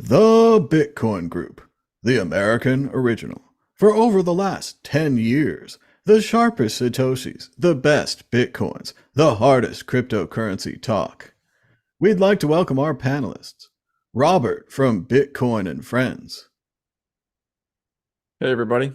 The Bitcoin Group, the American original. For over the last 10 years, the sharpest Satoshis, the best Bitcoins, the hardest cryptocurrency talk. We'd like to welcome our panelists. Robert from Bitcoin and Friends. Hey, everybody.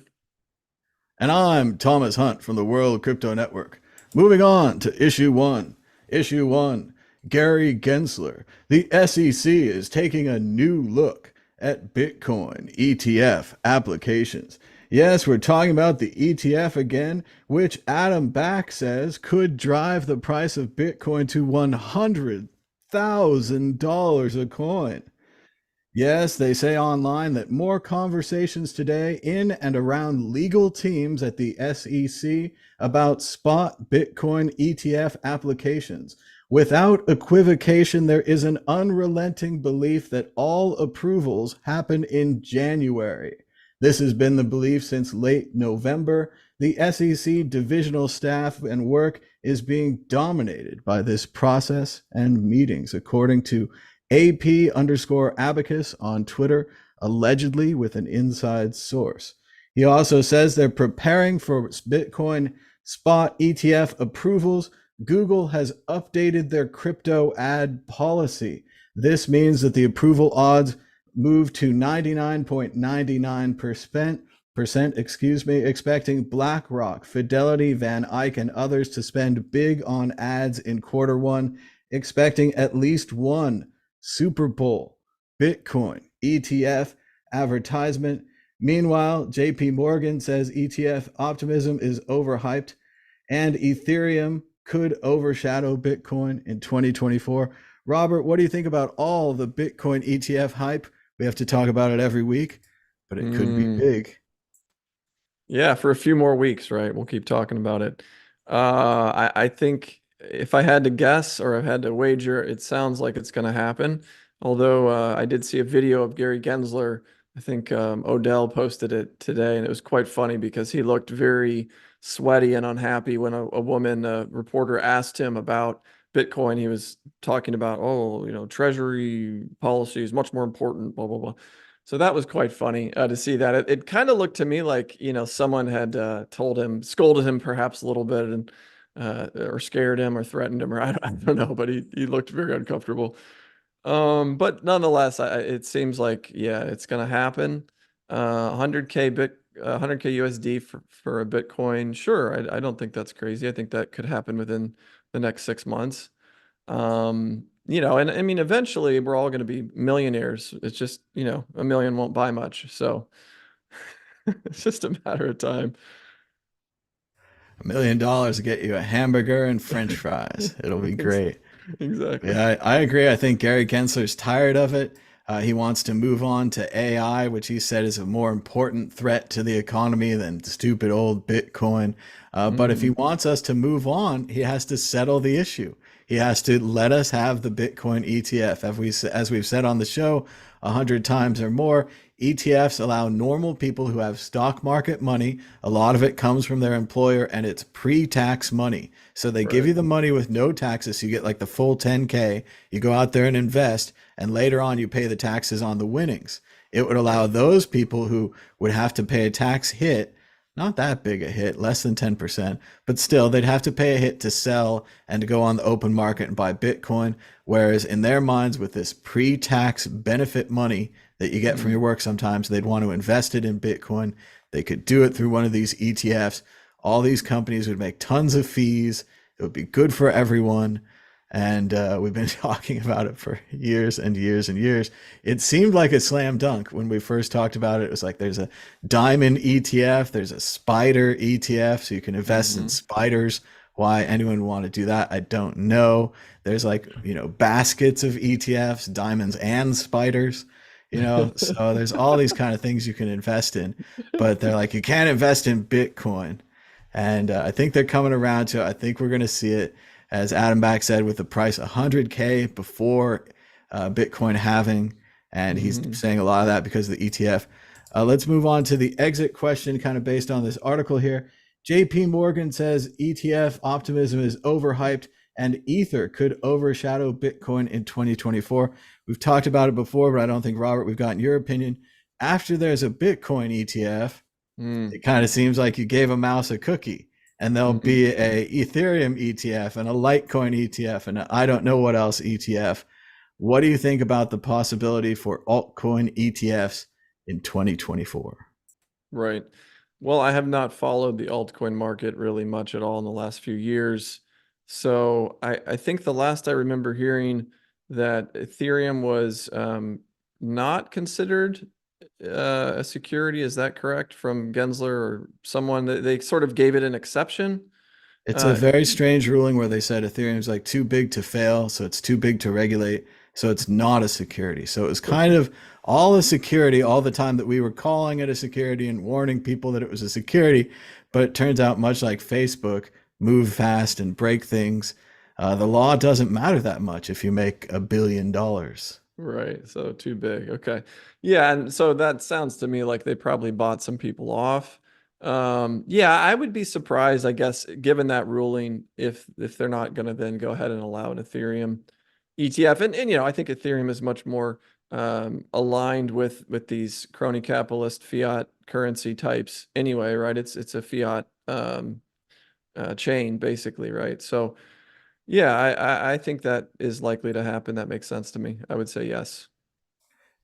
And I'm Thomas Hunt from the World Crypto Network. Moving on to issue one. Issue one, Gary Gensler. The SEC is taking a new look at Bitcoin ETF applications. Yes, we're talking about the ETF again, which Adam Back says could drive the price of Bitcoin to $100,000 a coin. Yes, they say online that more conversations today in and around legal teams at the SEC about spot Bitcoin ETF applications. Without equivocation, there is an unrelenting belief that all approvals happen in January. This has been the belief since late November. The SEC divisional staff and work is being dominated by this process and meetings, according to AP_abacus on Twitter, allegedly with an inside source. He also says they're preparing for Bitcoin spot ETF approvals. Google has updated their crypto ad policy. This means that the approval odds move to 99.99%, expecting BlackRock, Fidelity, Van Eyck, and others to spend big on ads in quarter one, expecting at least one Super Bowl Bitcoin ETF advertisement. Meanwhile, JPMorgan says ETF optimism is overhyped and Ethereum could overshadow Bitcoin in 2024. Robert, what do you think about all the Bitcoin ETF hype? We have to talk about it every week, but it could be big. Yeah, for a few more weeks, right? We'll keep talking about it. I think if I had to guess or I had to wager, it sounds like it's going to happen. Although I did see a video of Gary Gensler. I think Odell posted it today, and it was quite funny because he looked very sweaty and unhappy when a woman, a reporter, asked him about Bitcoin. He was talking about, treasury policy is much more important, blah, blah, blah. So that was quite funny to see that. It kind of looked to me like, someone had scolded him perhaps a little bit and or scared him or threatened him, or I don't know, but he looked very uncomfortable. But nonetheless, it seems like, yeah, it's going to happen. 100K USD for a Bitcoin. Sure. I don't think that's crazy. I think that could happen within the next 6 months. And I mean, eventually we're all going to be millionaires. It's just, a million won't buy much. So it's just a matter of time. $1 million to get you a hamburger and French fries. It'll be great. Exactly. Yeah, I agree. I think Gary Gensler's tired of it. He wants to move on to AI, which he said is a more important threat to the economy than stupid old Bitcoin. But if he wants us to move on, he has to settle the issue. He has to let us have the Bitcoin ETF. As we've said on the show 100 times or more, ETFs allow normal people who have stock market money. A lot of it comes from their employer and it's pre-tax money. So they give you the money with no taxes. So you get like the full 10K. You go out there and invest, and later on you pay the taxes on the winnings. It would allow those people who would have to pay a tax hit, not that big a hit, less than 10%, but still they'd have to pay a hit to sell and to go on the open market and buy Bitcoin. Whereas in their minds, with this pre-tax benefit money that you get from your work, sometimes they'd want to invest it in Bitcoin. They could do it through one of these ETFs. All these companies would make tons of fees. It would be good for everyone. And we've been talking about it for years and years and years. It seemed like a slam dunk when we first talked about it. It was like there's a diamond ETF, there's a spider ETF, so you can invest in spiders. Why anyone would want to do that, I don't know. There's like, baskets of ETFs, diamonds and spiders. So there's all these kind of things you can invest in, but they're like, you can't invest in Bitcoin. And I think they're coming around to it. I think we're going to see it, as Adam Back said, with the price 100K before Bitcoin halving. And he's saying a lot of that because of the ETF. Let's move on to the exit question, kind of based on this article here. JP Morgan says ETF optimism is overhyped and Ether could overshadow Bitcoin in 2024. We've talked about it before, but I don't think, Robert, we've gotten your opinion. After there's a Bitcoin ETF, Mm, it kind of seems like you gave a mouse a cookie, and there'll mhm. be a Ethereum ETF and a Litecoin ETF and I don't know what else ETF. What do you think about the possibility for altcoin ETFs in 2024? Right. Well, I have not followed the altcoin market really much at all in the last few years. So I think the last I remember hearing that Ethereum was not considered a security. Is that correct? From Gensler or someone that they sort of gave it an exception. It's a Uh, very strange ruling where they said Ethereum's like too big to fail, so it's too big to regulate, so it's not a security. So it was kind okay. of all a security all the time that we were calling it a security and warning people that it was a security. But it turns out, much like Facebook, move fast and break things. The law doesn't matter that much if you make $1 billion. Right. So too big. Okay. Yeah. And so that sounds to me like they probably bought some people off. Yeah, I would be surprised, I guess, given that ruling, if they're not going to then go ahead and allow an Ethereum ETF. And I think Ethereum is much more aligned with these crony capitalist fiat currency types anyway, right? It's a fiat chain basically, right? So yeah, I think that is likely to happen. That makes sense to me. I would say yes.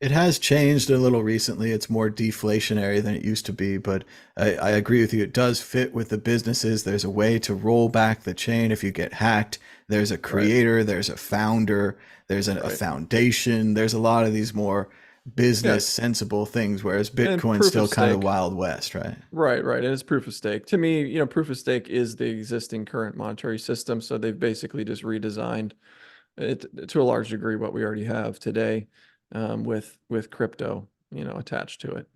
It has changed a little recently. It's more deflationary than it used to be, but I agree with you. It does fit with the businesses. There's a way to roll back the chain if you get hacked. There's a Right, creator, there's a founder, there's a right. foundation. There's a lot of these more Yeah, business sensible things, whereas and Bitcoin's proof of still kind of the stake. Wild West, right? Right, right. And it's proof of stake. To me, proof of stake is the existing current monetary system. So they've basically just redesigned it to a large degree what we already have today, with crypto, attached to it.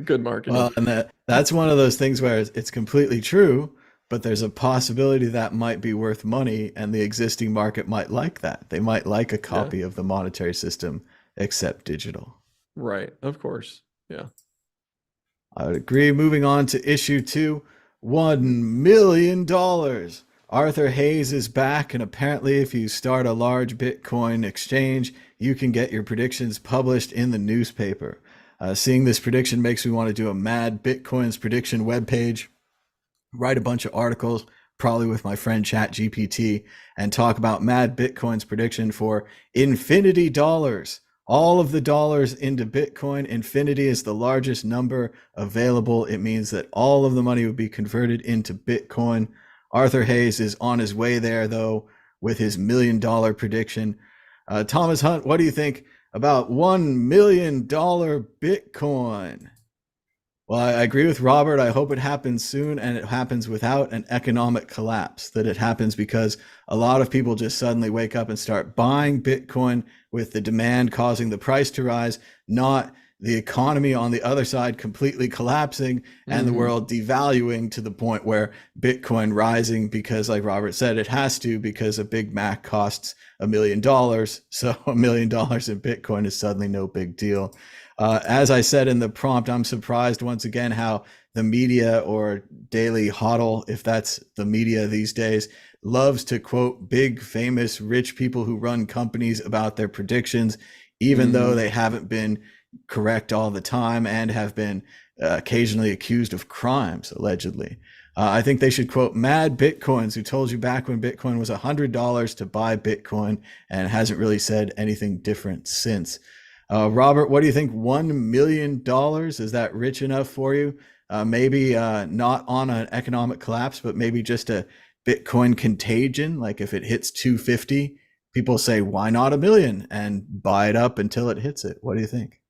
Good marketing. Well, and that's one of those things where it's completely true, but there's a possibility that might be worth money, and the existing market might like that. They might like a Yeah, copy of the monetary system, except digital. right. Of course. Yeah. I would agree. Moving on to issue two, $1 million. Arthur Hayes is back, and apparently, if you start a large Bitcoin exchange, you can get your predictions published in the newspaper. Seeing this prediction makes me want to do a Mad Bitcoins prediction webpage, write a bunch of articles, probably with my friend ChatGPT, and talk about Mad Bitcoin's prediction for infinity dollars. All of the dollars into Bitcoin. Infinity is the largest number available. It means that all of the money would be converted into Bitcoin. Arthur Hayes is on his way there, though, with his $1 million prediction. Thomas Hunt, what do you think about $1 million Bitcoin? Well, I agree with Robert. I hope it happens soon and it happens without an economic collapse, that it happens because a lot of people just suddenly wake up and start buying Bitcoin with the demand causing the price to rise, not the economy on the other side completely collapsing and the Hmm. world devaluing to the point where Bitcoin rising because, like Robert said, it has to because a Big Mac costs $1 million. So $1 million in Bitcoin is suddenly no big deal. As I said in the prompt, I'm surprised once again how the media, or Dailyhodl, if that's the media these days, loves to quote big, famous, rich people who run companies about their predictions, even though Hmm. they haven't been correct all the time and have been occasionally accused of crimes, allegedly. I think they should quote Mad Bitcoins, who told you back when Bitcoin was $100 to buy Bitcoin and hasn't really said anything different since. Robert, what do you think? $1 million, is that rich enough for you? Maybe not on an economic collapse, but maybe just a Bitcoin contagion. Like if it hits 250, people say, why not a million, and buy it up until it hits it. What do you think?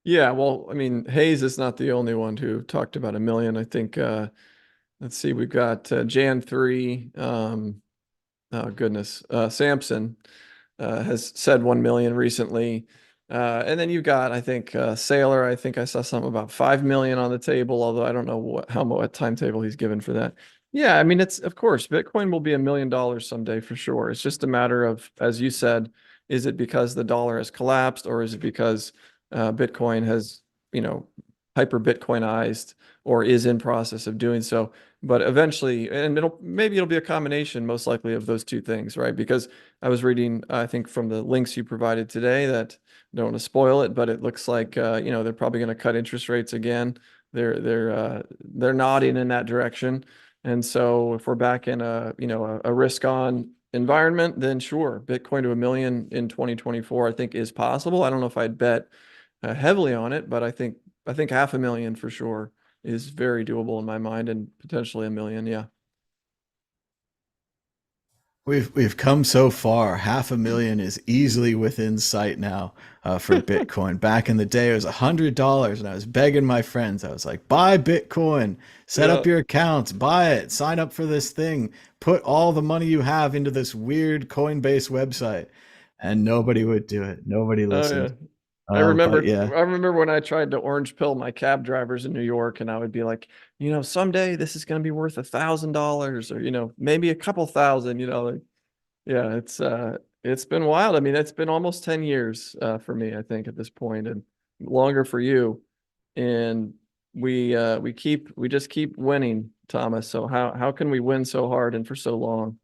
Yeah, well, I mean, Hayes is not the only one who talked about a million. I think let's see, we've got Jan 3, oh goodness, Samson has said 1 million recently. And then you've got, I think, Sailor. I think I saw something about 5 million on the table, although I don't know what timetable he's given for that. Yeah, I mean, it's of course, Bitcoin will be $1 million someday for sure. It's just a matter of, as you said, is it because the dollar has collapsed, or is it because Bitcoin has, you know, hyper Bitcoinized or is in process of doing so. But eventually, and maybe it'll be a combination, most likely, of those two things, right? Because I was reading, I think from the links you provided today, that don't want to spoil it, but it looks like they're probably going to cut interest rates again. They're nodding in that direction. And so if we're back in a risk on environment, then sure, Bitcoin to 1 million in 2024, I think is possible. I don't know if I'd bet heavily on it, but I think 500,000 for sure is very doable in my mind, and potentially 1 million. Yeah. We've come so far. 500,000 is easily within sight now for Bitcoin. Back in the day, it was $100, and I was begging my friends. I was like, "Buy Bitcoin, set Yeah. up your accounts, buy it, sign up for this thing, put all the money you have into this weird Coinbase website," and nobody would do it. Nobody Oh yeah. listened. I But remember yeah, I remember when I tried to orange pill my cab drivers in New York, and I would be like, someday this is going to be worth $1,000, or maybe a couple thousand. Like, yeah, it's been wild. I mean, it's been almost 10 years for me, I think, at this point, and longer for you. And we just keep winning, Thomas. So how can we win so hard and for so long?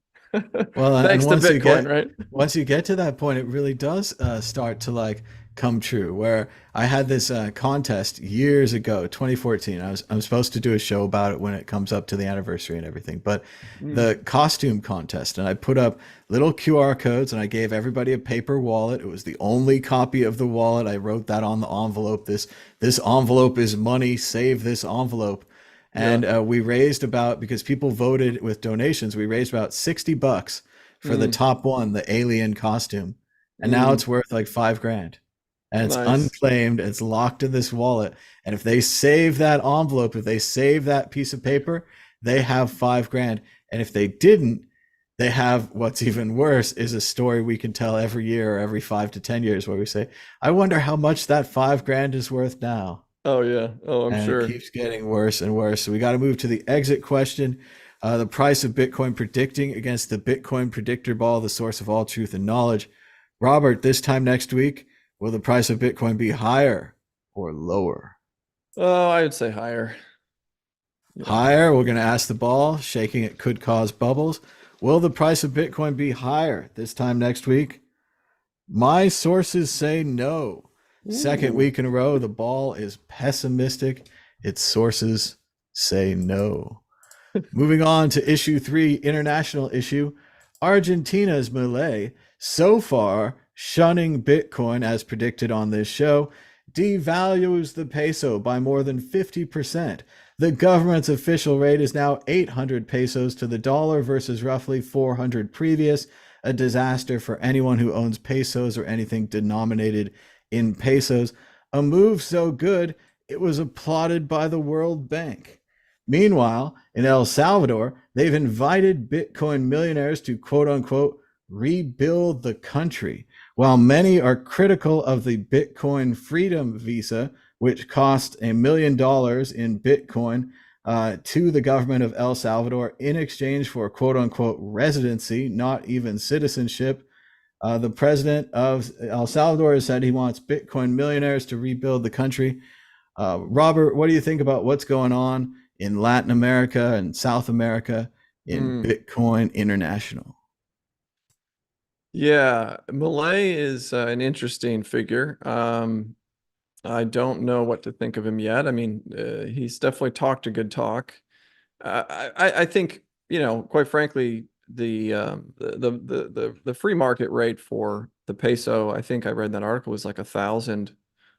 well, and Thanks to Bitcoin, right? once you get to that point, it really does start to like come true. Where I had this contest years ago, 2014. I'm supposed to do a show about it when it comes up to the anniversary and everything. But Mm, the costume contest, and I put up little QR codes, and I gave everybody a paper wallet. It was the only copy of the wallet. I wrote that on the envelope. This envelope is money. Save this envelope. yeah. And we raised about, because people voted with donations, we raised about $60 for the Mm, top one, the alien costume. And now mm, it's worth like 5 grand. And it's nice. unclaimed, it's locked in this wallet. And if they save that envelope, if they save that piece of paper, they have 5 grand. And if they didn't, they have, what's even worse is a story we can tell every year or every 5 to 10 years where we say, I wonder how much that 5 grand is worth now. Oh yeah. Oh, I'm And it sure. keeps getting worse and worse. So we got to move to the exit question. The price of Bitcoin predicting against the Bitcoin predictor ball, the source of all truth and knowledge. Robert, this time next week, will the price of Bitcoin be higher or lower? Oh, I would say higher. Yeah. Higher. We're going to ask the ball. Shaking it could cause bubbles. Will the price of Bitcoin be higher this time next week? My sources say no. Second Ooh. week in a row, the ball is pessimistic. Its sources say no. Moving on to issue 3, international issue. Argentina's Milei, so far shunning Bitcoin as predicted on this show, devalues the peso by more than 50%. The government's official rate is now 800 pesos to the dollar versus roughly 400 previous, a disaster for anyone who owns pesos or anything denominated in pesos. A move so good, it was applauded by the World Bank. Meanwhile, in El Salvador, they've invited Bitcoin millionaires to quote unquote rebuild the country. While many are critical of the Bitcoin Freedom Visa, which cost $1 million in Bitcoin to the government of El Salvador in exchange for quote unquote residency, not even citizenship, the president of El Salvador has said he wants Bitcoin millionaires to rebuild the country. Robert, what do you think about what's going on in Latin America and South America in Mm. Bitcoin International? Yeah, Milei is an interesting figure. I don't know what to think of him yet. I mean, he's definitely talked a good talk. I think, quite frankly, the free market rate for the peso, I think I read that article, was like 1,000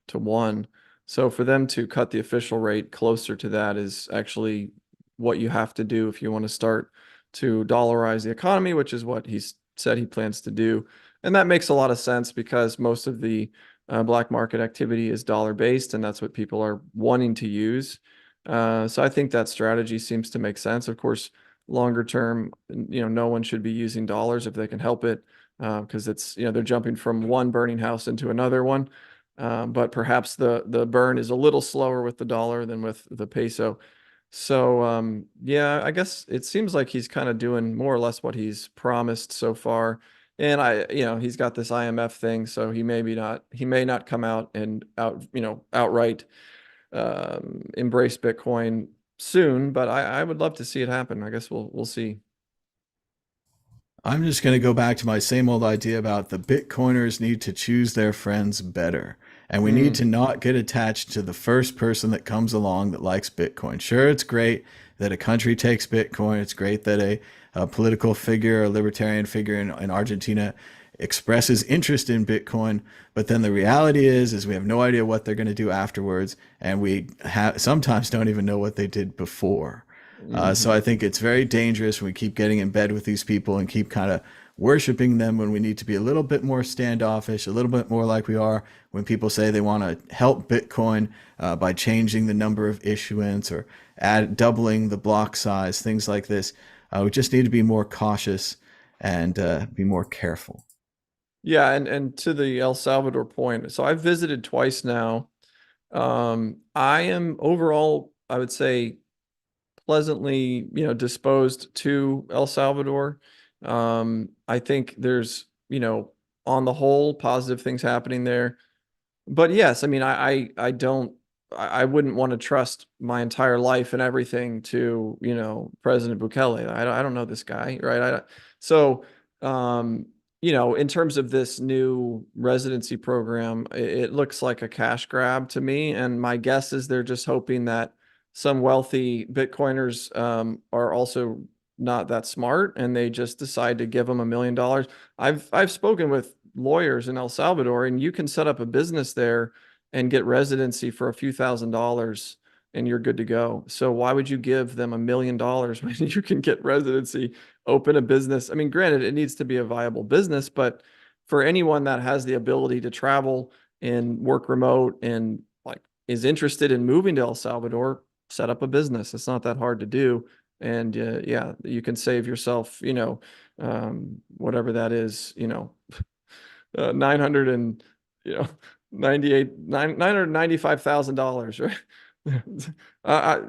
to 1. So for them to cut the official rate closer to that is actually what you have to do if you want to start to dollarize the economy, which is what he's said he plans to do. And that makes a lot of sense because most of the black market activity is dollar based, and that's what people are wanting to use. So I think that strategy seems to make sense. Of course, longer term, no one should be using dollars if they can help it, because it's, they're jumping from one burning house into another one. But perhaps the burn is a little slower with the dollar than with the peso. So yeah, I guess it seems like he's kind of doing more or less what he's promised so far. And he's got this IMF thing, so he may not come out and outright embrace Bitcoin soon, but I would love to see it happen. I guess we'll see. I'm just going to go back to my same old idea about the Bitcoiners need to choose their friends better. And we need Mm, to not get attached to the first person that comes along that likes Bitcoin. Sure, it's great that a country takes Bitcoin. It's great that a political figure, a libertarian figure in Argentina expresses interest in Bitcoin. But then the reality is we have no idea what they're going to do afterwards. And we sometimes don't even know what they did before. So hmm. I think it's very dangerous when we keep getting in bed with these people and keep kind of worshiping them when we need to be a little bit more standoffish, a little bit more like we are when people say they want to help Bitcoin by changing the number of issuance or doubling the block size, things like this. We just need to be more cautious and be more careful. Yeah, and to the El Salvador point, so I've visited twice now. I am overall, I would say, pleasantly, disposed to El Salvador. I think there's, on the whole, positive things happening there. But yes, I mean, I don't, I wouldn't want to trust my entire life and everything to, President Bukele. I don't know this guy, right? So, um, in terms of this new residency program, it looks like a cash grab to me. And my guess is they're just hoping that some wealthy Bitcoiners are also not that smart and they just decide to give them $1 million. I've spoken with lawyers in El Salvador, and you can set up a business there and get residency for a few $1,000s and you're good to go. So why would you give them $1 million when you can get residency, open a business? I mean, granted, it needs to be a viable business, but for anyone that has the ability to travel and work remote and like is interested in moving to El Salvador, set up a business. It's not that hard to do. And yeah, you can save yourself, whatever that is, 900 and you know 98 $995,000, right?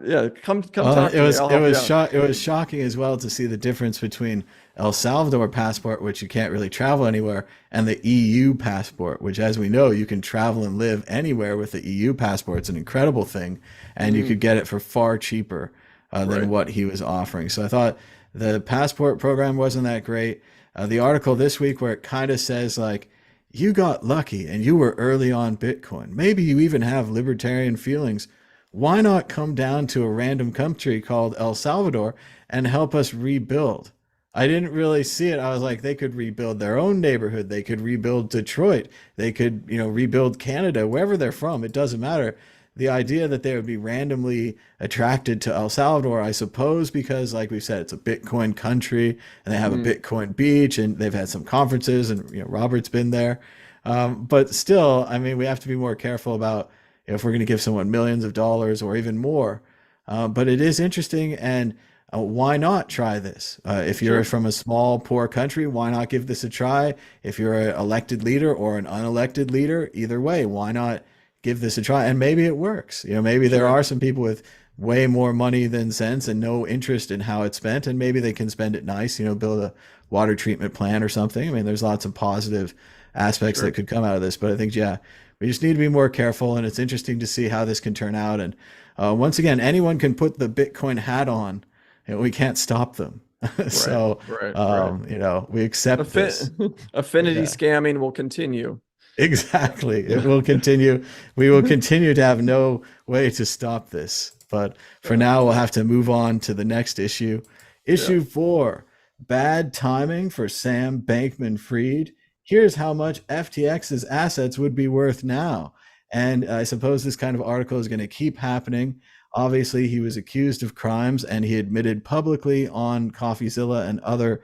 Yeah, come Well, talk to me, I'll help you out. it was shocking as well to see the difference between El Salvador passport, which you can't really travel anywhere, and the EU passport, which, as we know, you can travel and live anywhere with the EU passport. It's an incredible thing, and you could Mm, get it for far cheaper than right. what he was offering. So I thought the passport program wasn't that great. The article this week where it kind of says like, you got lucky and you were early on Bitcoin. Maybe you even have libertarian feelings. Why not come down to a random country called El Salvador and help us rebuild? I didn't really see it. I was like, they could rebuild their own neighborhood. They could rebuild Detroit. They could, rebuild Canada, wherever they're from. It doesn't matter. The idea that they would be randomly attracted to El Salvador, I suppose, because, like we said, it's a Bitcoin country and they have a Mm, Bitcoin beach and they've had some conferences and, Robert's been there. But still, I mean, we have to be more careful about if we're going to give someone millions of dollars or even more. But it is interesting, and why not try this? If you're sure. from a small, poor country, why not give this a try? If you're an elected leader or an unelected leader, either way, why not give this a try? And maybe it works. Maybe there Sure. are some people with way more money than sense and no interest in how it's spent, and maybe they can spend it nice. Build a water treatment plant or something. I mean, there's lots of positive aspects that Sure. could come out of this, but I think, yeah, we just need to be more careful, and it's interesting to see how this can turn out. And once again, anyone can put the Bitcoin hat on, and we can't stop them. Right. So, Right. we accept this. Affinity Yeah, scamming will continue. exactly. It Yeah. will continue. We will continue to have no way to stop this. But for Yeah. now, we'll have to move on to the next issue. Yeah. Issue 4, bad timing for Sam Bankman-Fried. Here's how much FTX's assets would be worth now. And I suppose this kind of article is going to keep happening. Obviously, he was accused of crimes, and he admitted publicly on CoffeeZilla and other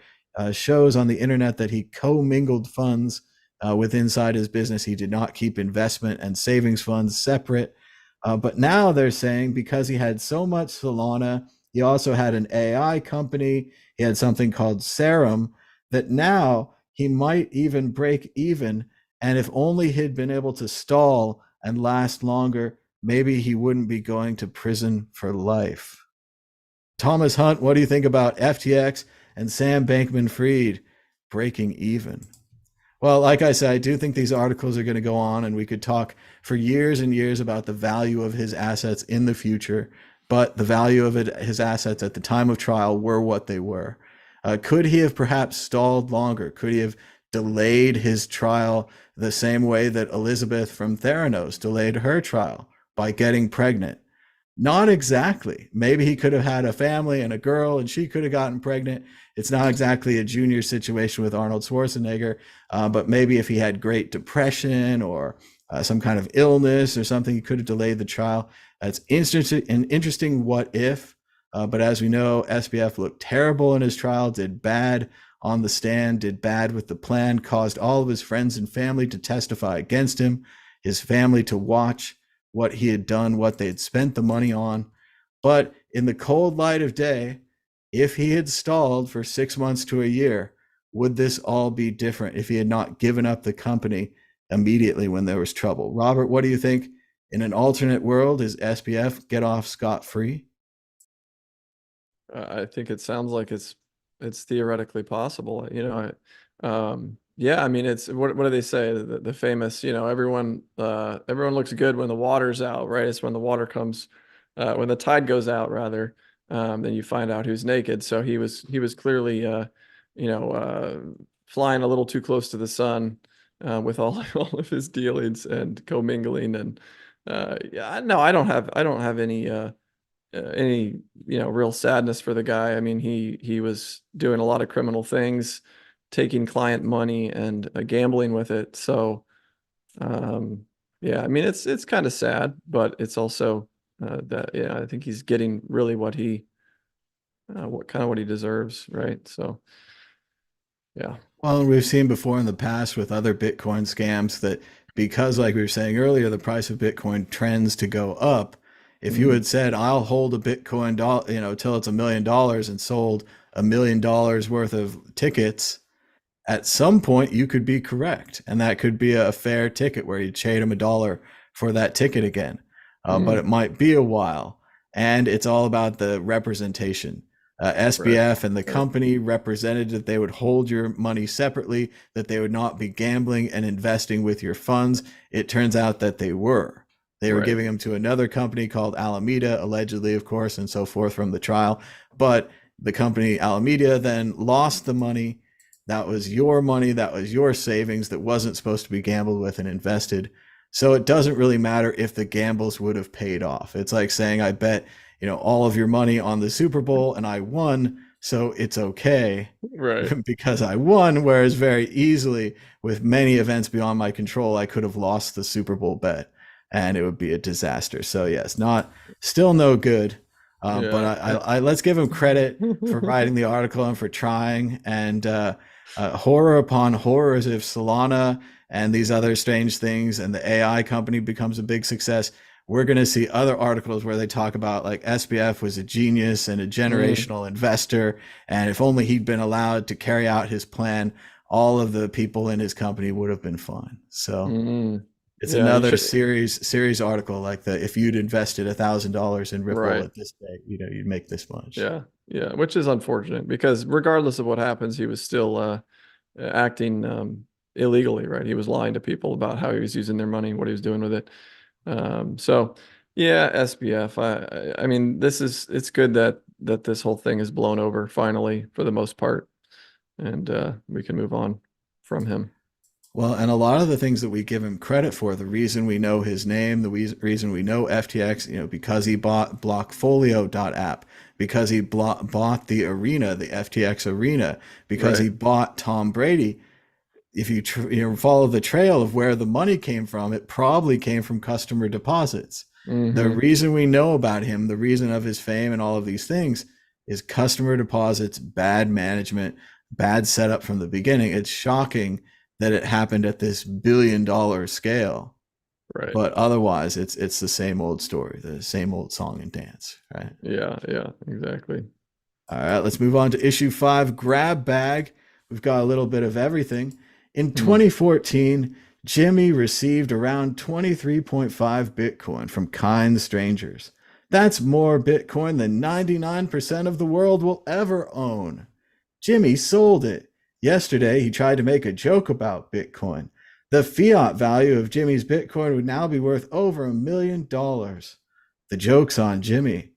shows on the internet that he commingled funds with inside his business. He did not keep investment and savings funds separate. But now they're saying because he had so much Solana, he also had an AI company, he had something called Serum, that now he might even break even. And if only he'd been able to stall and last longer, maybe he wouldn't be going to prison for life. Thomas Hunt, what do you think about FTX and Sam Bankman Fried breaking even? Well, like I said, I do think these articles are going to go on, and we could talk for years and years about the value of his assets in the future. But the value of his assets at the time of trial were what they were. Could he have perhaps stalled longer? Could he have delayed his trial the same way that Elizabeth from Theranos delayed her trial by getting pregnant? Not exactly. Maybe he could have had a family and a girl and she could have gotten pregnant. It's not exactly a junior situation with Arnold Schwarzenegger, but maybe if he had Great Depression or some kind of illness or something, he could have delayed the trial. That's an interesting what if. But as we know, SBF looked terrible in his trial, did bad on the stand, did bad with the plan, caused all of his friends and family to testify against him, his family to watch what he had done, what they had spent the money on. But in the cold light of day, if he had stalled for 6 months to a year, would this all be different if he had not given up the company immediately when there was trouble? Robert, what do you think? In an alternate world, is SBF get off scot-free? I think it sounds like it's theoretically possible. Yeah, I mean, it's what do they say? The famous, everyone looks good when the water's out, right? It's when the water comes, when the tide goes out, rather, then you find out who's naked. So he was clearly, flying a little too close to the sun, with all of his dealings and commingling, and yeah, no, I don't have any real sadness for the guy. I mean, he was doing a lot of criminal things, taking client money and gambling with it. So yeah, I mean, it's kind of sad, but it's also that, yeah, I think he's getting really what he deserves, right? So yeah. Well, we've seen before in the past with other Bitcoin scams that because, like we were saying earlier, the price of Bitcoin trends to go up. If you Mhm. had said, "I'll hold a Bitcoin, till it's $1 million," and sold $1 million worth of tickets, at some point you could be correct, and that could be a fair ticket where you trade them $1 for that ticket again. But it Mhm. might be a while, and it's all about the representation. Right. SBF and the Right. company represented that they would hold your money separately, that they would not be gambling and investing with your funds. It turns out that they were. They were Right. giving them to another company called Alameda, allegedly, of course, and so forth from the trial. But the company Alameda then lost the money. That was your money. That was your savings that wasn't supposed to be gambled with and invested. So it doesn't really matter if the gambles would have paid off. It's like saying, I bet, all of your money on the Super Bowl and I won. So it's okay Right. because I won. Whereas very easily with many events beyond my control, I could have lost the Super Bowl bet and it would be a disaster. So yes, still no good. But Yeah. let's give him credit for writing the article and for trying. And horror upon horrors if Solana and these other strange things and the AI company becomes a big success. We're going to see other articles where they talk about like SBF was a genius and a Mm. generational investor. And if only he'd been allowed to carry out his plan, all of the people in his company would have been fine. So Mm. it's Yeah, you another should. series article like the if you'd invested $1,000 in Ripple Right. at this day, you'd make this much. Yeah. Yeah, which is unfortunate because regardless of what happens, he was still acting illegally, right? He was lying to people about how he was using their money, what he was doing with it. So yeah, SBF. I mean, it's good that this whole thing is blown over finally for the most part, and we can move on from him. Well, and a lot of the things that we give him credit for, the reason we know his name, the reason we know FTX, because he bought Blockfolio.app, because he bought the arena, the FTX arena, because Right. he bought Tom Brady. If you follow the trail of where the money came from, it probably came from customer deposits. The Mm-hmm. reason we know about him, the reason of his fame and all of these things is customer deposits, bad management, bad setup from the beginning. It's shocking that it happened at this $1 billion scale, Right. but otherwise it's the same old story, the same old song and dance, right? Yeah. Yeah. Exactly. All right, let's move on to issue 5, grab bag. We've got a little bit of everything. In Mm. 2014, Jimmy received around 23.5 Bitcoin from kind strangers. That's more Bitcoin than 99% of the world will ever own. Jimmy sold it Yesterday, he tried to make a joke about Bitcoin. The fiat value of Jimmy's Bitcoin would now be worth over $1 million. The joke's on Jimmy.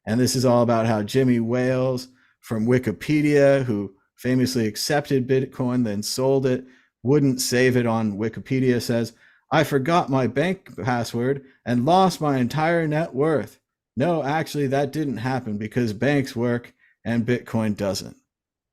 And this is all about how Jimmy Wales from Wikipedia, who famously accepted Bitcoin, then sold it, wouldn't save it on Wikipedia, says, I forgot my bank password and lost my entire net worth. No, actually, that didn't happen because banks work and Bitcoin doesn't.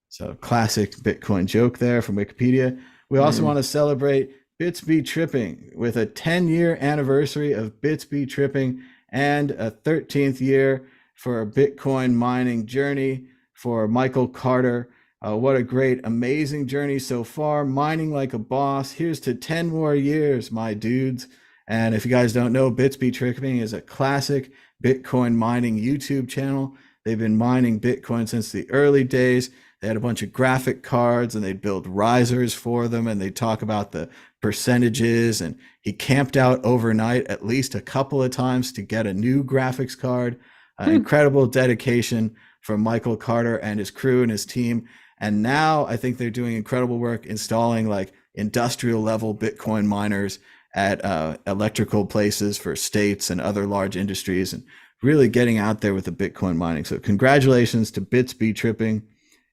So classic Bitcoin joke there from Wikipedia. We also want to celebrate Bitsby Tripping with a 10-year anniversary of Bitsby Tripping and a 13th year for a Bitcoin mining journey for Michael Carter. What a great, amazing journey so far. Mining like a boss. Here's to 10 more years, my dudes. And if you guys don't know, Bitsby Tripping is a classic Bitcoin mining YouTube channel. They've been mining Bitcoin since the early days. They had a bunch of graphic cards and they'd build risers for them and they'd talk about the percentages. And he camped out overnight at least a couple of times to get a new graphics card. Incredible dedication from Michael Carter and his crew and his team. And now I think they're doing incredible work installing like industrial level Bitcoin miners at electrical places for states and other large industries and really getting out there with the Bitcoin mining. So congratulations to Bitsby Tripping.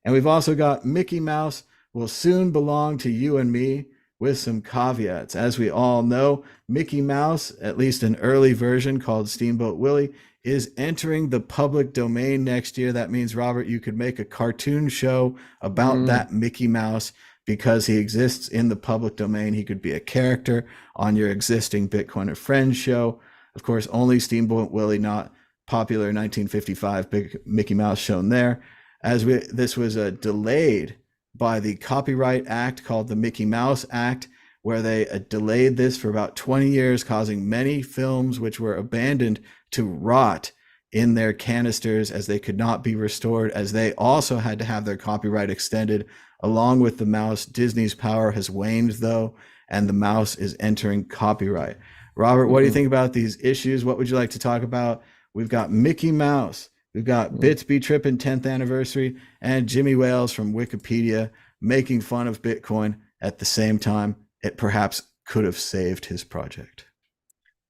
And we've also got Mickey Mouse will soon belong to you and me with some caveats. As we all know, Mickey Mouse, at least an early version called Steamboat Willie, is entering the public domain next year. That means, Robert, you could make a cartoon show about that Mickey Mouse because he exists in the public domain. He could be a character on your existing Bitcoiner Friends show. Of course, only Steamboat Willie, not popular 1955 big Mickey Mouse shown there. This was delayed by the Copyright Act called the Mickey Mouse Act, where they delayed this for about 20 years, causing many films which were abandoned to rot in their canisters as they could not be restored, as they also had to have their copyright extended along with the mouse. Disney's power has waned, though, and the mouse is entering copyright. Robert, what do you think about these issues? What would you like to talk about? We've got Mickey Mouse. We've got Bitsby Trippin' 10th anniversary and Jimmy Wales from Wikipedia making fun of Bitcoin at the same time. It perhaps could have saved his project.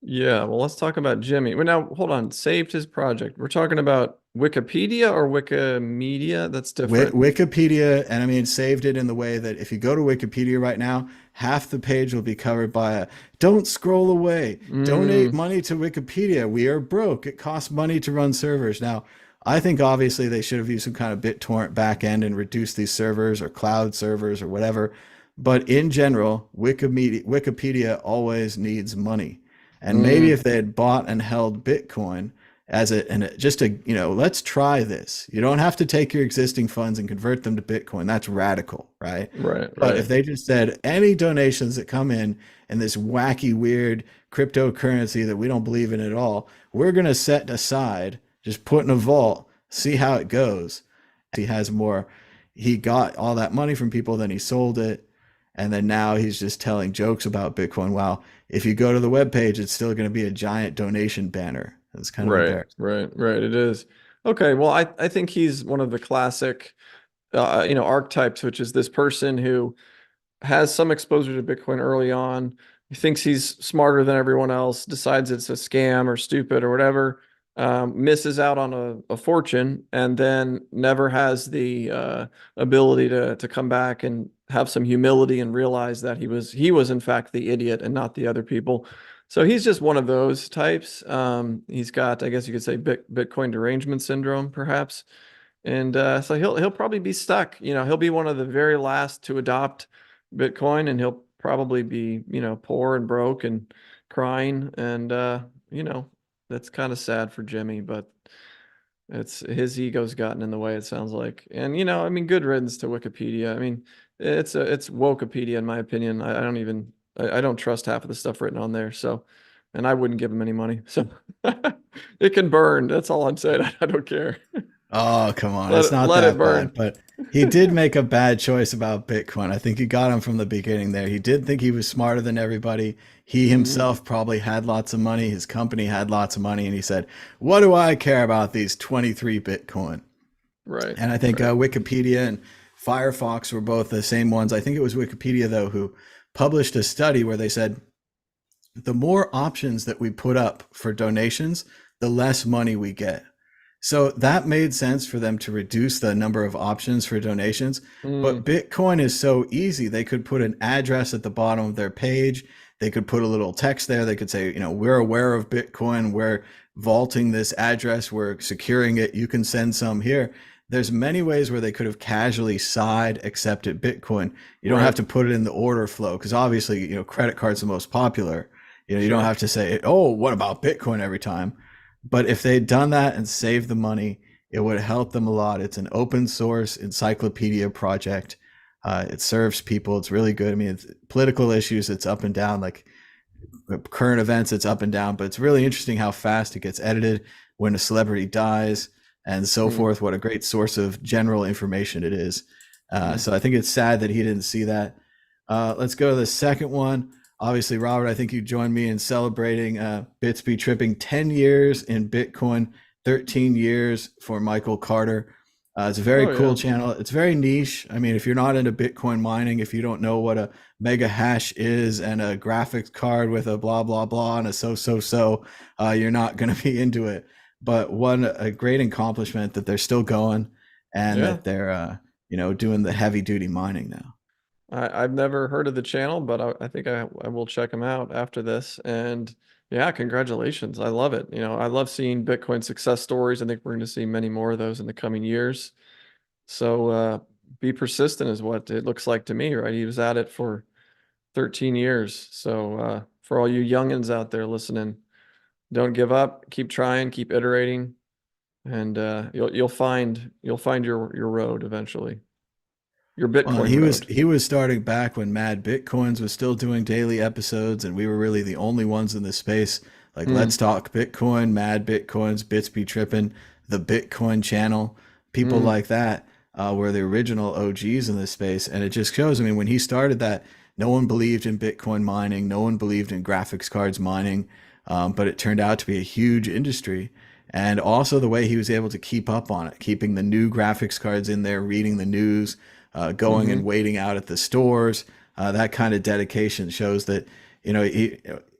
Yeah, well, let's talk about Jimmy. Well, now, hold on. Saved his project. We're talking about Wikipedia or Wikimedia? That's different. Wikipedia, and I mean, saved it in the way that if you go to Wikipedia right now, half the page will be covered by a don't scroll away, donate money to Wikipedia. We are broke. It costs money to run servers. Now, I think obviously they should have used some kind of BitTorrent backend and reduced these servers or cloud servers or whatever. But in general, Wikipedia always needs money. And maybe if they had bought and held Bitcoin as let's try this. You don't have to take your existing funds and convert them to Bitcoin. That's radical, right? Right. But if they just said any donations that come in this wacky, weird cryptocurrency that we don't believe in at all, we're going to set aside, just put in a vault, see how it goes. He got all that money from people, then he sold it. And then now he's just telling jokes about Bitcoin. Wow. If you go to the webpage, it's still going to be a giant donation banner. It's kind of embarrassing. Right. It is. Okay. Well, I think he's one of the classic, archetypes, which is this person who has some exposure to Bitcoin early on. He thinks he's smarter than everyone else, decides it's a scam or stupid or whatever, misses out on a fortune, and then never has the ability to come back and have some humility and realize that he was in fact the idiot and not the other people. So he's just one of those types. He's got, I guess you could say, Bitcoin derangement syndrome, perhaps. And so he'll probably be stuck. He'll be one of the very last to adopt Bitcoin, and he'll probably be, poor and broke and crying. And that's kind of sad for Jimmy, but it's his ego's gotten in the way, it sounds like. And I mean, good riddance to Wikipedia. I mean, it's Wokepedia in my opinion. I don't trust half of the stuff written on there. So, and I wouldn't give him any money. So it can burn. That's all I'm saying. I don't care. Oh, come on. It's not that bad, but he did make a bad choice about Bitcoin. I think he got him from the beginning there. He did think he was smarter than everybody. He himself probably had lots of money. His company had lots of money. And he said, what do I care about these 23 Bitcoin? Right. And I think Wikipedia and Firefox were both the same ones. I think it was Wikipedia, though, who published a study where they said the more options that we put up for donations, the less money we get. So that made sense for them to reduce the number of options for donations. But Mm, Bitcoin is so easy. They could put an address at the bottom of their page. They could put a little text there. They could say, we're aware of Bitcoin. We're vaulting this address. We're securing it. You can send some here. There's many ways where they could have casually side accepted Bitcoin. You don't have right. to put it in the order flow because obviously, credit card's the most popular. You don't Sure. have to say, oh, what about Bitcoin every time? But if they'd done that and saved the money, it would help them a lot. It's an open source encyclopedia project. It serves people. It's really good. I mean, it's political issues, it's up and down, like current events, it's up and down, but it's really interesting how fast it gets edited when a celebrity dies and so Mm, forth. What a great source of general information it is. mm. So I think it's sad that he didn't see that. Let's go to the second one. Obviously, Robert, I think you joined me in celebrating Bitsby tripping 10 years in Bitcoin, 13 years for Michael Carter. It's a very Oh cool yeah. channel. It's very niche. I mean, if you're not into Bitcoin mining, if you don't know what a mega hash is and a graphics card with a blah, blah, blah and a so, you're not going to be into it. But a great accomplishment that they're still going and Yeah. that they're, doing the heavy duty mining now. I've never heard of the channel, but I think I will check them out after this. And yeah, congratulations. I love it. I love seeing Bitcoin success stories. I think we're going to see many more of those in the coming years. So be persistent is what it looks like to me, right? He was at it for 13 years. So for all you youngins out there listening, don't give up, keep trying, keep iterating, and you'll find your road eventually. Your Well, Bitcoin road. he was starting back when Mad Bitcoins was still doing daily episodes, and we were really the only ones in this space. Like Let's Mm, Talk Bitcoin, Mad Bitcoins, Bits Be Trippin', the Bitcoin channel, people mm, like that were the original OGs in this space. And it just shows. I mean, when he started that, no one believed in Bitcoin mining, no one believed in graphics cards mining, but it turned out to be a huge industry. And also the way he was able to keep up on it, keeping the new graphics cards in there, reading the news, going and mm-hmm. waiting out at the stores. That kind of dedication shows that,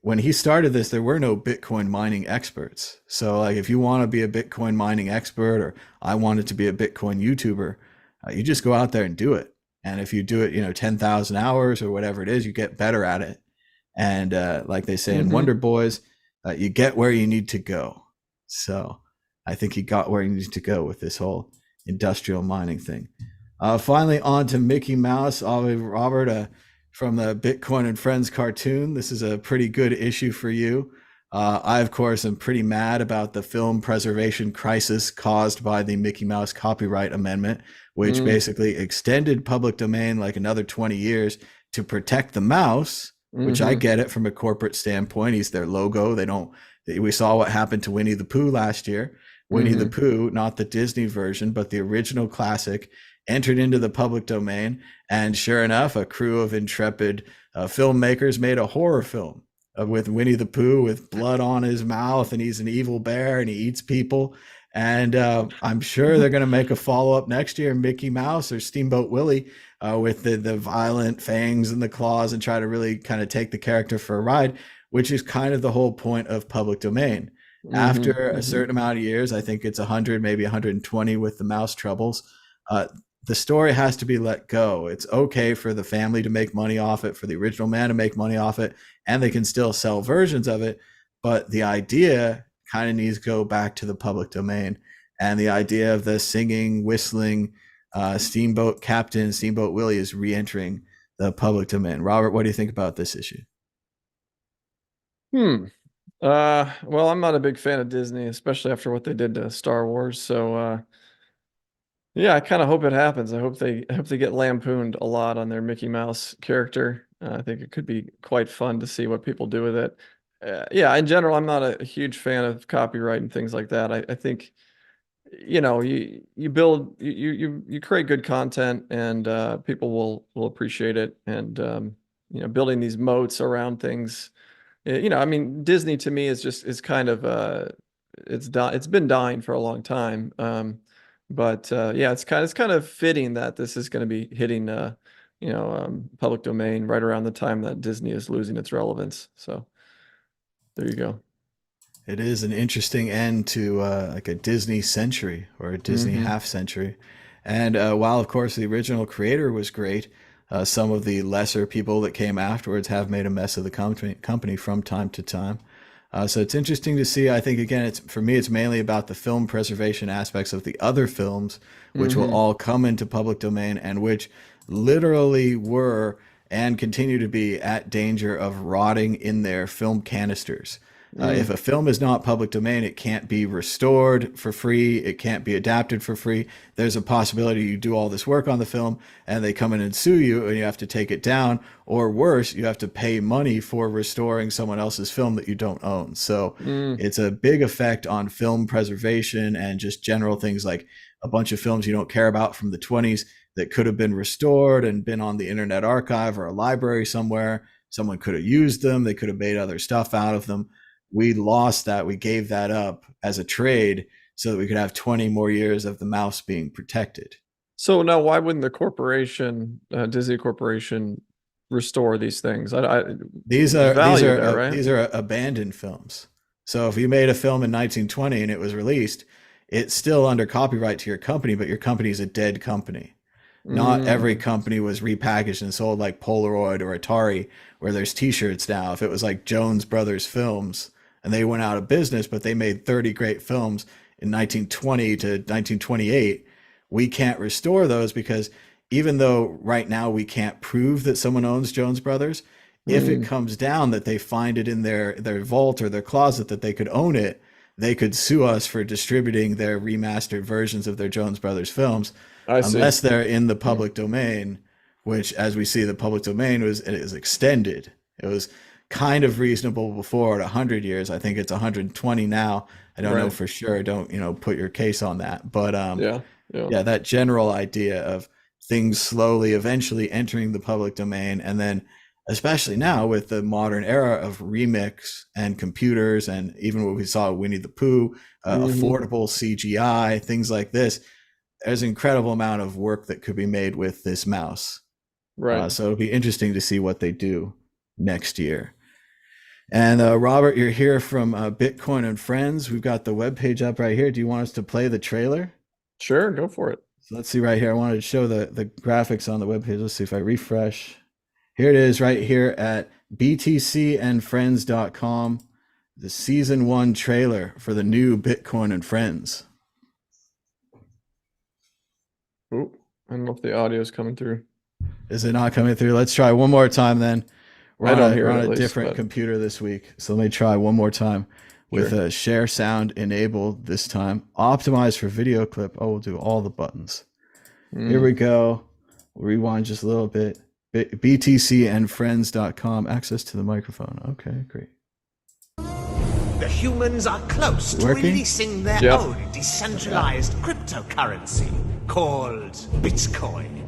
when he started this, there were no Bitcoin mining experts. So, like, if you want to be a Bitcoin mining expert, or I wanted to be a Bitcoin YouTuber, you just go out there and do it. And if you do it, 10,000 hours or whatever it is, you get better at it. And like they say in Mm-hmm. Wonder Boys, you get where you need to go. So I think he got where he needs to go with this whole industrial mining thing. Finally, on to Mickey Mouse. Robert, from the Bitcoin and Friends cartoon. This is a pretty good issue for you. I, of course, am pretty mad about the film preservation crisis caused by the Mickey Mouse copyright amendment, which Mm, basically extended public domain like another 20 years to protect the mouse, which I mm-hmm. get it from a corporate standpoint. He's their logo. They don't. We saw what happened to Winnie the Pooh last year. Winnie the Mm-hmm. Pooh, not the Disney version, but the original classic, entered into the public domain. And sure enough, a crew of intrepid filmmakers made a horror film with Winnie the Pooh with blood on his mouth, and he's an evil bear and he eats people. And I'm sure they're going to make a follow up next year, Mickey Mouse or Steamboat Willie, with the violent fangs and the claws, and try to really kind of take the character for a ride, which is kind of the whole point of public domain. Mm-hmm. After a Mm-hmm. certain amount of years, I think it's 100, maybe 120 with the mouse troubles, uh, the story has to be let go. It's okay for the family to make money off it, for the original man to make money off it, and they can still sell versions of it. But the idea kind of needs to go back to the public domain. And the idea of the singing, whistling Steamboat Captain, Steamboat Willie is re entering the public domain. Robert, what do you think about this issue? Hmm. Well, I'm not a big fan of Disney, especially after what they did to Star Wars. So, yeah, I kind of hope it happens. I hope they get lampooned a lot on their Mickey Mouse character. I think it could be quite fun to see what people do with it. Yeah, in general, I'm not a huge fan of copyright and things like that. I think, you build you create good content and people will appreciate it. And building these moats around things. I mean, Disney to me is kind of it's been dying for a long time. But yeah, it's kind of fitting that this is going to be hitting public domain right around the time that Disney is losing its relevance. So there you go. It is an interesting end to like a Disney century or a Disney half century. And while, of course, the original creator was great, some of the lesser people that came afterwards have made a mess of the company from time to time. So it's interesting to see. I think, again, for me, it's mainly about the film preservation aspects of the other films, which will all come into public domain and which literally were and continue to be at danger of rotting in their film canisters. If a film is not public domain, it can't be restored for free. It can't be adapted for free. There's a possibility you do all this work on the film and they come in and sue you and you have to take it down. Or worse, you have to pay money for restoring someone else's film that you don't own. So it's a big effect on film preservation and just general things like a bunch of films you don't care about from the 20s that could have been restored and been on the Internet Archive or a library somewhere. Someone could have used them. They could have made other stuff out of them. We lost that. We gave that up as a trade so that we could have 20 more years of the mouse being protected. So now why wouldn't the corporation, Disney Corporation, restore these things? These are abandoned films. So if you made a film in 1920 and it was released, it's still under copyright to your company, but your company is a dead company. Not every company was repackaged and sold like Polaroid or Atari, where there's t-shirts now. If it was like Jones Brothers Films and they went out of business, but they made 30 great films in 1920 to 1928, we can't restore those because even though right now we can't prove that someone owns Jones Brothers, if it comes down that they find it in their vault or their closet that they could own it, they could sue us for distributing their remastered versions of their Jones Brothers films. Unless they're in the public domain, which, as we see, the public domain is extended. It was kind of reasonable before at 100 years. I think it's 120 now. I don't know for sure. Don't put your case on that. But yeah, that general idea of things slowly, eventually entering the public domain, and then especially now with the modern era of remix and computers, and even what we saw Winnie the Pooh, affordable CGI, things like this. There's an incredible amount of work that could be made with this mouse. So it'll be interesting to see what they do next year. And Robert, you're here from Bitcoin and Friends. We've got the webpage up right here. Do you want us to play the trailer? Sure, go for it. So let's see right here. I wanted to show the graphics on the webpage. Let's see if I refresh. Here it is right here at btcandfriends.com. The season 1 trailer for the new Bitcoin and Friends. Oh, I don't know if the audio is coming through. Is it not coming through? Let's try one more time then. I don't hear it, we're on at a least, different computer this week. So let me try one more time with a share sound enabled this time. Optimized for video clip. Oh, we'll do all the buttons. Here we go. We'll rewind just a little bit. btcandfriends.com. Access to the microphone. Okay, great. The humans are close to releasing their own decentralized cryptocurrency called Bitcoin.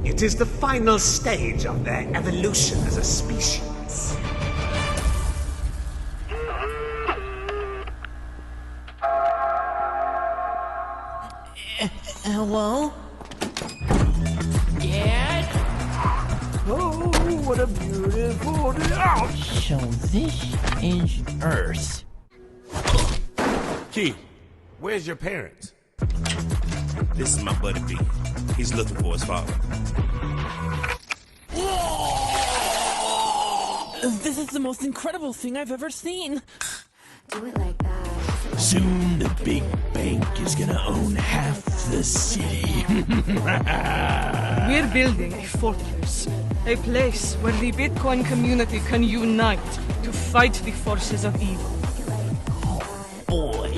It is the final stage of their evolution as a species. Hello? Dad? Oh, what a beautiful day! So this is Earth. Key, where's your parents? This is my buddy B. He's looking for his father. This is the most incredible thing I've ever seen. Do it like that. Soon the big bank is gonna own half the city. We're building a fortress, a place where the Bitcoin community can unite to fight the forces of evil. Boy,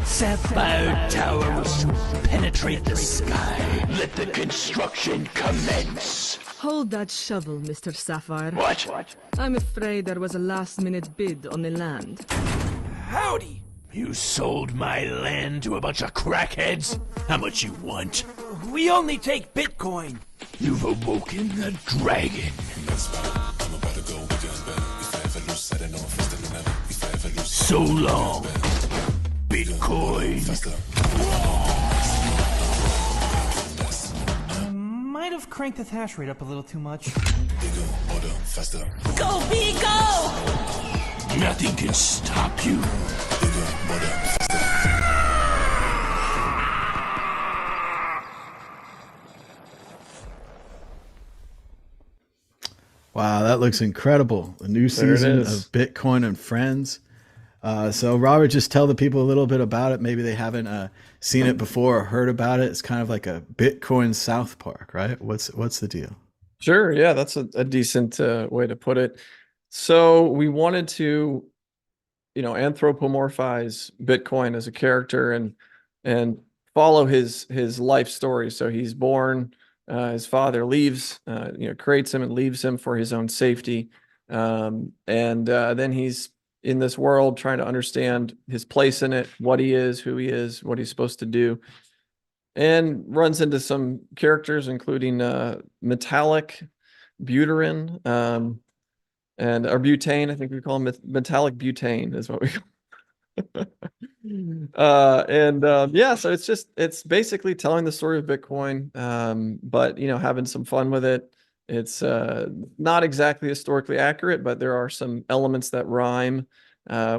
Sapphire Tower will soon penetrate the sky. Let the construction commence. Hold that shovel, Mr. Sapphire. What? I'm afraid there was a last-minute bid on the land. Howdy! You sold my land to a bunch of crackheads? How much you want? We only take Bitcoin. You've awoken the dragon. So long, Bitcoin. crank the hash rate up a little too much. Bigger, harder, faster. Go, B, go! Nothing can stop you. Bigger, harder, faster. Wow, that looks incredible. The new season of Bitcoin and Friends. So Robert, just tell the people a little bit about it. Maybe they haven't seen it before or heard about it. It's kind of like a Bitcoin South Park, right? What's the deal? Sure. Yeah, that's a decent way to put it. So we wanted to, anthropomorphize Bitcoin as a character and follow his life story. So he's born, his father leaves, creates him and leaves him for his own safety. And then he's in this world trying to understand his place in it, what he is, who he is, what he's supposed to do, and runs into some characters, including metallic butane, or butane. I think we call him metallic butane is what we call. So it's basically telling the story of Bitcoin, but having some fun with it. It's not exactly historically accurate, but there are some elements that rhyme.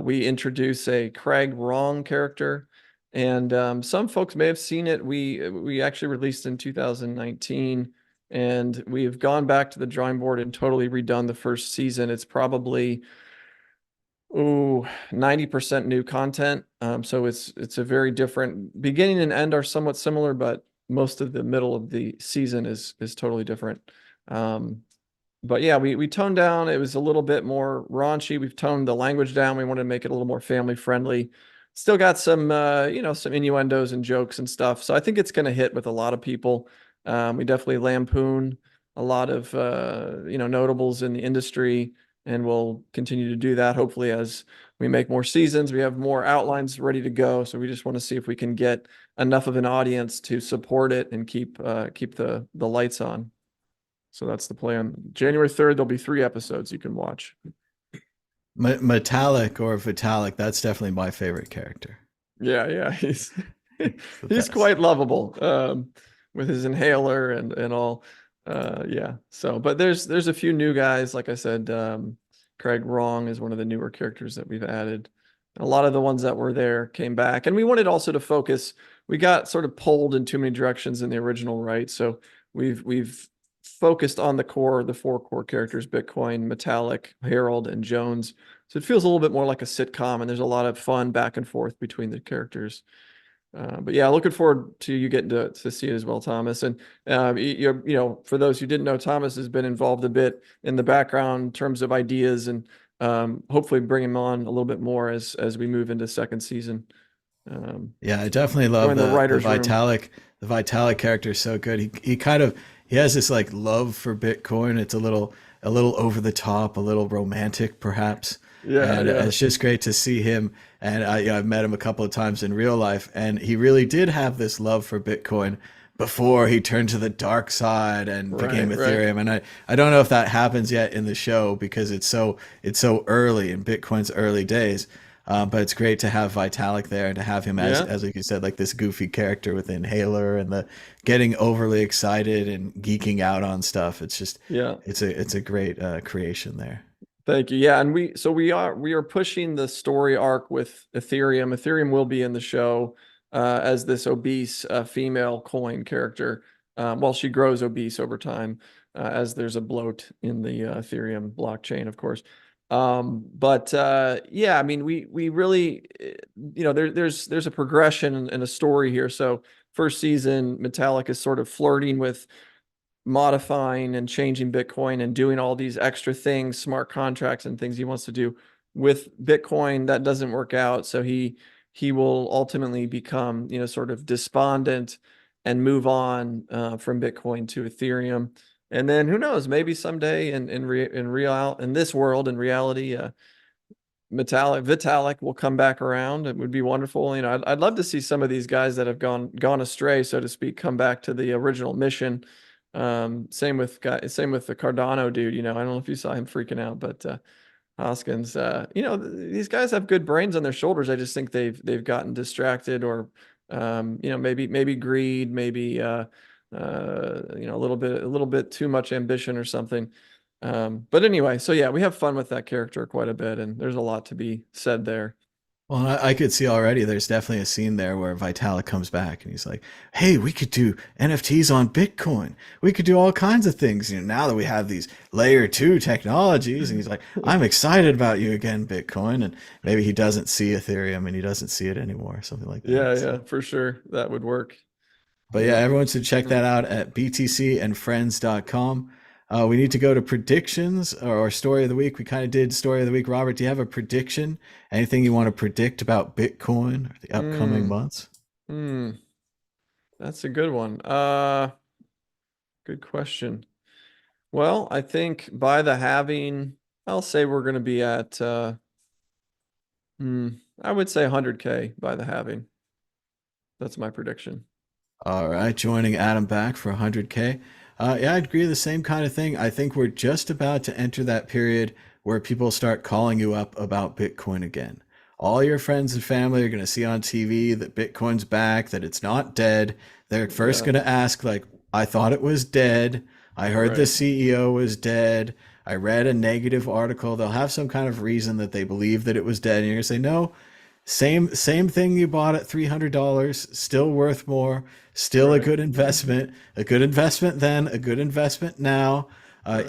We introduce a Craig Wrong character, and some folks may have seen it. We actually released in 2019, and we've gone back to the drawing board and totally redone the first season. It's probably 90% new content. So it's a very different beginning and end are somewhat similar, but most of the middle of the season is totally different. But yeah, we toned down. It was a little bit more raunchy. We've toned the language down. We wanted to make it a little more family friendly. Still got some, some innuendos and jokes and stuff. So I think it's going to hit with a lot of people. We definitely lampoon a lot of, notables in the industry, and we'll continue to do that. Hopefully, as we make more seasons, we have more outlines ready to go. So we just want to see if we can get enough of an audience to support it and keep the lights on. So that's the plan. January 3rd, there'll be 3 episodes you can watch. Metallic or Vitalik, that's definitely my favorite character. Yeah, he's quite lovable, with his inhaler and all. So but there's a few new guys. Like I said, Craig Wrong is one of the newer characters that we've added. A lot of the ones that were there came back, and we wanted also to focus. We got sort of pulled in too many directions in the original, right? So we've focused on the 4 core characters: Bitcoin, Metallic, Harold, and Jones. So it feels a little bit more like a sitcom, and there's a lot of fun back and forth between the characters. But yeah, looking forward to you getting to see it as well, Thomas. And for those who didn't know, Thomas has been involved a bit in the background in terms of ideas, and hopefully bring him on a little bit more as we move into second season. I definitely love the Vitalik. The Vitalik character is so good. He has this like love for Bitcoin. It's a little over the top, a little romantic, perhaps. And it's just great to see him. And I've met him a couple of times in real life, and he really did have this love for Bitcoin before he turned to the dark side and became Ethereum. And I don't know if that happens yet in the show because it's so early in Bitcoin's early days. But it's great to have Vitalik there and to have him as like you said, like this goofy character with Inhaler and the getting overly excited and geeking out on stuff. It's just it's a great creation there. Thank you. Yeah, and we are pushing the story arc with Ethereum. Ethereum will be in the show as this obese female coin character. While she grows obese over time, as there's a bloat in the Ethereum blockchain, of course. I mean, we really, there's a progression and a story here. So first season, Metallic is sort of flirting with modifying and changing Bitcoin and doing all these extra things, smart contracts and things he wants to do with Bitcoin. That doesn't work out. So he will ultimately become, sort of despondent and move on from Bitcoin to Ethereum. And then who knows, maybe someday in this world, in reality, Vitalik will come back around. It would be wonderful. I'd love to see some of these guys that have gone astray, so to speak, come back to the original mission. Same with the Cardano dude. I don't know if you saw him freaking out, but Hoskins, these guys have good brains on their shoulders. I just think they've gotten distracted, or maybe greed, maybe a little bit too much ambition or something. But anyway, so yeah, we have fun with that character quite a bit, and there's a lot to be said there. Well, I could see already there's definitely a scene there where Vitalik comes back and he's like, hey, we could do NFTs on Bitcoin. We could do all kinds of things. Now that we have these layer 2 technologies. And he's like, I'm excited about you again, Bitcoin. And maybe he doesn't see Ethereum and he doesn't see it anymore, something like that. Yeah, for sure. That would work. But yeah, everyone should check that out at btcandfriends.com. We need to go to predictions or story of the week. We kind of did story of the week. Robert, do you have a prediction? Anything you want to predict about Bitcoin or the upcoming months? That's a good one. Good question. Well, I think by the halving, I'll say we're going to be at, I would say 100K by the halving. That's my prediction. All right, joining Adam back for 100K. Yeah, I'd agree, the same kind of thing. I think we're just about to enter that period where people start calling you up about Bitcoin again. All your friends and family are going to see on TV that Bitcoin's back, that it's not dead. They're first going to ask, like, I thought it was dead. I heard the CEO was dead. I read a negative article. They'll have some kind of reason that they believe that it was dead. And you're going to say, no, same thing you bought at $300, still worth more, still a good investment then, a good investment now.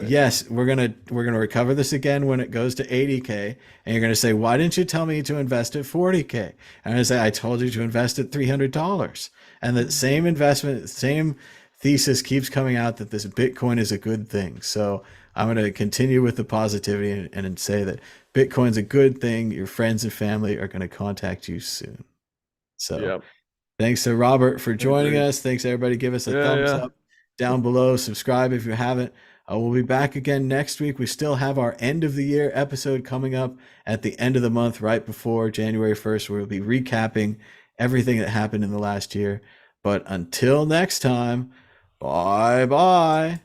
Yes, we're gonna recover this again when it goes to 80K, and you're gonna say, why didn't you tell me to invest at 40K? And I'm gonna say, I told you to invest at $300. And the same investment, same thesis keeps coming out that this Bitcoin is a good thing. So I'm going to continue with the positivity and say that Bitcoin's a good thing. Your friends and family are going to contact you soon. So thanks to Robert for joining us. Thanks everybody. Give us a thumbs up down below. Subscribe if you haven't. We'll be back again next week. We still have our end of the year episode coming up at the end of the month, right before January 1st. We'll be recapping everything that happened in the last year. But until next time, bye-bye.